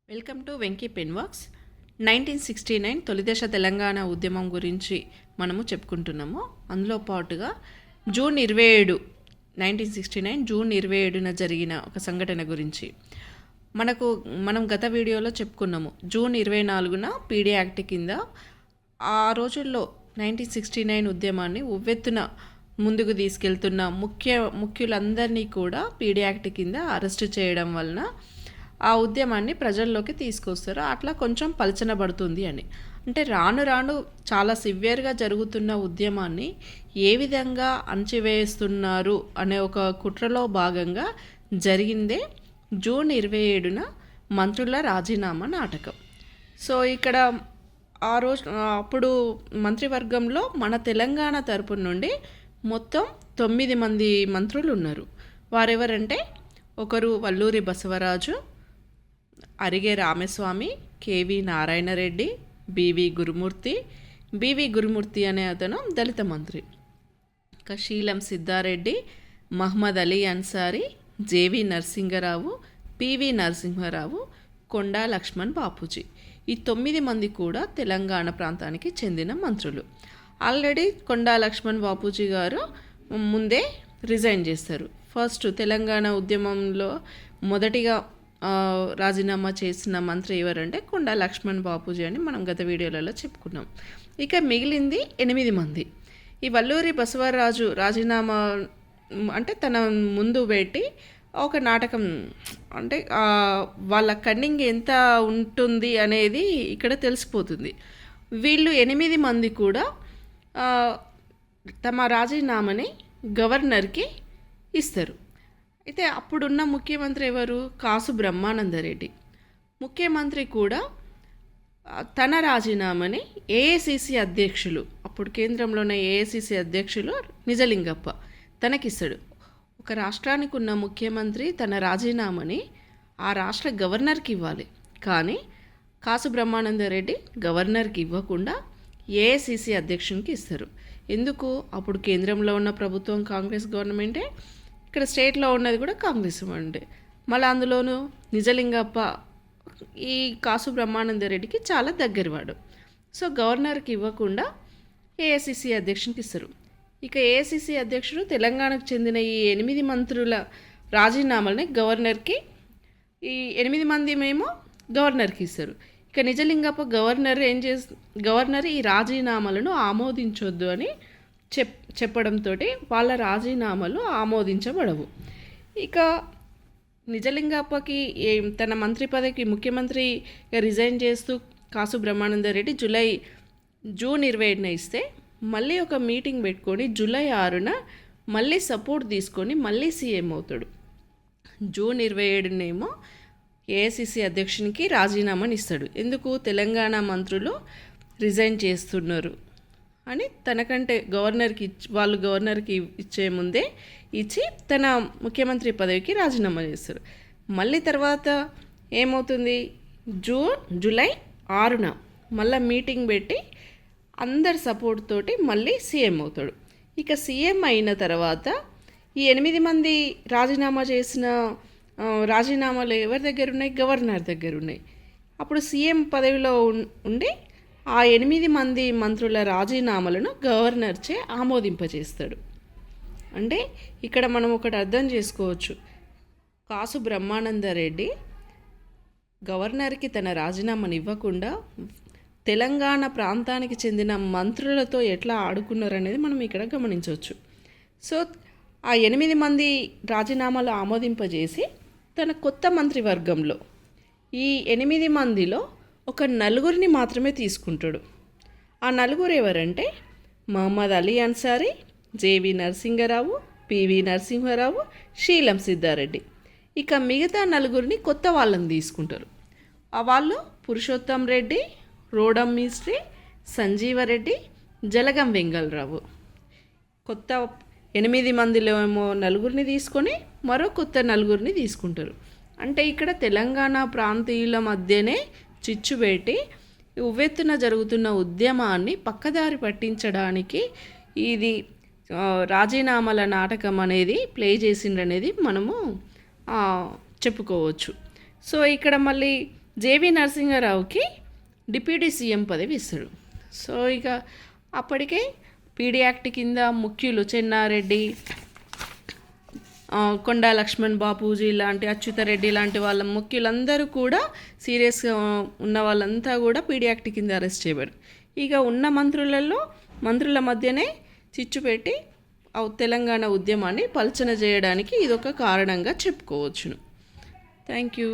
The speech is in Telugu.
Welcome to Venky pen works. 1969 తొలిదశ తెలంగాణ ఉద్యమం గురించి మనము చెప్పుకుంటున్నాము. అందులో పాటుగా జూన్ 27 1969 జూన్ 27న జరిగిన ఒక సంఘటన గురించి మనం గత వీడియోలో చెప్పుకున్నాము. జూన్ 24న పీడీ యాక్ట్ కింద ఆ రోజుల్లో 1969 ఉద్యమాన్ని ఉవ్వెత్తున ముందుకు తీసుకెళ్తున్న ముఖ్యులందరినీ కూడా పీడీ యాక్ట్ కింద అరెస్ట్ చేయడం వలన ఆ ఉద్యమాన్ని ప్రజల్లోకి తీసుకొస్తారు. అట్లా కొంచెం పలచనబడుతుంది అని. అంటే రాను రాను చాలా సివియర్గా జరుగుతున్న ఉద్యమాన్ని ఏ విధంగా అణచివేస్తున్నారు అనే ఒక కుట్రలో భాగంగా జరిగిందే జూన్ 27న మంత్రుల రాజీనామా నాటకం. సో ఇక్కడ ఆ రోజు అప్పుడు మంత్రివర్గంలో మన తెలంగాణ తరపు నుండి మొత్తం 9 మంది మంత్రులు ఉన్నారు. వారెవరంటే ఒకరు వల్లూరి బసవరాజు, అరిగే రామస్వామి, కేవి నారాయణరెడ్డి, బివి గురుమూర్తి అనే అతను దళిత మంత్రి, ఇంకా శీలం సిద్ధారెడ్డి, మహమ్మద్ అలీ అన్సారీ, జేవి నరసింగరావు, పివి నరసింహారావు, కొండా లక్ష్మణ్ బాపూజీ. ఈ 9 మంది కూడా తెలంగాణ ప్రాంతానికి చెందిన మంత్రులు. ఆల్రెడీ కొండా లక్ష్మణ్ బాపూజీ గారు ముందే రిజైన్ చేస్తారు. ఫస్ట్ తెలంగాణ ఉద్యమంలో మొదటిగా రాజీనామా చేసిన మంత్రి ఎవరంటే కొండా లక్ష్మణ్ బాపూజీ అని మనం గత వీడియోలలో చెప్పుకున్నాం. ఇక మిగిలింది 8 మంది. ఈ వల్లూరి బసవరాజు రాజీనామా అంటే తన ముందు పెట్టి ఒక నాటకం, అంటే వాళ్ళ కన్నింగ్ ఎంత ఉంటుంది అనేది ఇక్కడ తెలిసిపోతుంది. వీళ్ళు 8 మంది కూడా తమ రాజీనామాని గవర్నర్కి ఇస్తారు. అయితే అప్పుడున్న ముఖ్యమంత్రి ఎవరు? కాసు బ్రహ్మానందరెడ్డి. ముఖ్యమంత్రి కూడా తన రాజీనామాని ఏఐసిసి అధ్యక్షులు, అప్పుడు కేంద్రంలో ఉన్న ఏఐసిసి అధ్యక్షులు నిజలింగప్ప తనకిస్తాడు. ఒక రాష్ట్రానికి ఉన్న ముఖ్యమంత్రి తన రాజీనామాని ఆ రాష్ట్ర గవర్నర్కి ఇవ్వాలి. కానీ కాసు బ్రహ్మానందరెడ్డి గవర్నర్కి ఇవ్వకుండా ఏఐసిసి అధ్యక్షునికి ఇస్తారు. ఎందుకు? అప్పుడు కేంద్రంలో ఉన్న ప్రభుత్వం కాంగ్రెస్ గవర్నమెంటే, ఇక్కడ స్టేట్లో ఉన్నది కూడా కాంగ్రెస్ ఉండే. మళ్ళీ అందులోనూ నిజలింగప్ప ఈ కాసు బ్రహ్మానందరెడ్డికి చాలా దగ్గరవాడు. సో గవర్నర్కి ఇవ్వకుండా ఏఐసిసి అధ్యక్షునికి ఇస్తారు. ఇక ఏఐసిసి అధ్యక్షుడు తెలంగాణకు చెందిన ఈ 8 మంత్రుల రాజీనామాలని గవర్నర్కి, ఈ 8 మంది మేము గవర్నర్కి ఇస్తారు. ఇక నిజలింగప్ప గవర్నర్ ఈ రాజీనామాలను ఆమోదించొద్దు అని చెప్పడంతో వాళ్ళ రాజీనామాలు ఆమోదించబడవు. ఇక నిజలింగప్పకి తన మంత్రి పదవికి ముఖ్యమంత్రి రిజైన్ చేస్తూ కాసు బ్రహ్మానందరెడ్డి జూన్ 27న ఇస్తే, మళ్ళీ ఒక మీటింగ్ పెట్టుకొని జూలై 6న మళ్ళీ సపోర్ట్ తీసుకొని మళ్ళీ సీఎం అవుతాడు. జూన్ 27నేమో ఏఐసిసి అధ్యక్షునికి రాజీనామాని ఇస్తాడు. ఎందుకు? తెలంగాణ మంత్రులు రిజైన్ చేస్తున్నారు అని తనకంటే వాళ్ళు గవర్నర్కి ఇచ్చే ముందే ఇచ్చి తన ముఖ్యమంత్రి పదవికి రాజీనామా చేస్తారు. మళ్ళీ తర్వాత ఏమవుతుంది? జూలై 6న మళ్ళీ మీటింగ్ పెట్టి అందరి సపోర్ట్ తోటి మళ్ళీ సీఎం అవుతాడు. ఇక సీఎం అయిన తర్వాత ఈ 8 మంది రాజీనామా చేసిన రాజీనామాలు ఎవరి దగ్గర ఉన్నాయి? గవర్నర్ దగ్గర ఉన్నాయి. అప్పుడు సీఎం పదవిలో ఉండి ఆ 8 మంది మంత్రుల రాజీనామాలను గవర్నర్చే ఆమోదింపజేస్తాడు. అంటే ఇక్కడ మనం ఒకటి అర్థం చేసుకోవచ్చు. కాసు బ్రహ్మానందరెడ్డి గవర్నర్కి తన రాజీనామాను ఇవ్వకుండా తెలంగాణ ప్రాంతానికి చెందిన మంత్రులతో ఎట్లా ఆడుకున్నారనేది మనం ఇక్కడ గమనించవచ్చు. సో ఆ 8 మంది రాజీనామాలు ఆమోదింపజేసి తన కొత్త మంత్రివర్గంలో ఈ 8 మందిలో ఒక 4 మాత్రమే తీసుకుంటాడు. ఆ 4 ఎవరంటే మహమ్మద్ అలీ అన్సారీ, జేవి నరసింగరావు, పివి నరసింహారావు, శీలం సిద్ధారెడ్డి. ఇక మిగతా 4 కొత్త వాళ్ళని తీసుకుంటారు. ఆ వాళ్ళు పురుషోత్తం రెడ్డి, రోడం మిస్త్రీ, సంజీవరెడ్డి, జలగం వెంగళరావు. కొత్త 8 మందిలో ఏమో 4 తీసుకొని మరో కొత్త 4 తీసుకుంటారు. అంటే ఇక్కడ తెలంగాణ ప్రాంతీయుల మధ్యనే చిచ్చు పెట్టి ఉవ్వెత్తున జరుగుతున్న ఉద్యమాన్ని పక్కదారి పట్టించడానికి ఇది రాజీనామాల నాటకం అనేది ప్లే చేసిండ్రనేది మనము చెప్పుకోవచ్చు. సో ఇక్కడ మళ్ళీ జేవి నరసింహారావుకి డిప్యూటీ సీఎం పదవి ఇస్తాడు. సో ఇక అప్పటికే పీడీ యాక్ట్ కింద ముఖ్యులు చెన్నారెడ్డి, కొండా లక్ష్మణ్ బాపూజీ లాంటి, అచ్యుతరెడ్డి లాంటి వాళ్ళ ముఖ్యులందరూ కూడా సీరియస్గా ఉన్న వాళ్ళంతా కూడా పీడీ యాక్ట్ కింద అరెస్ట్ చేయబడారు. ఇక ఉన్న మంత్రుల మధ్యనే చిచ్చు పెట్టి తెలంగాణ ఉద్యమాన్ని పల్చన చేయడానికి ఇదొక కారణంగా చెప్పుకోవచ్చును. Thank you.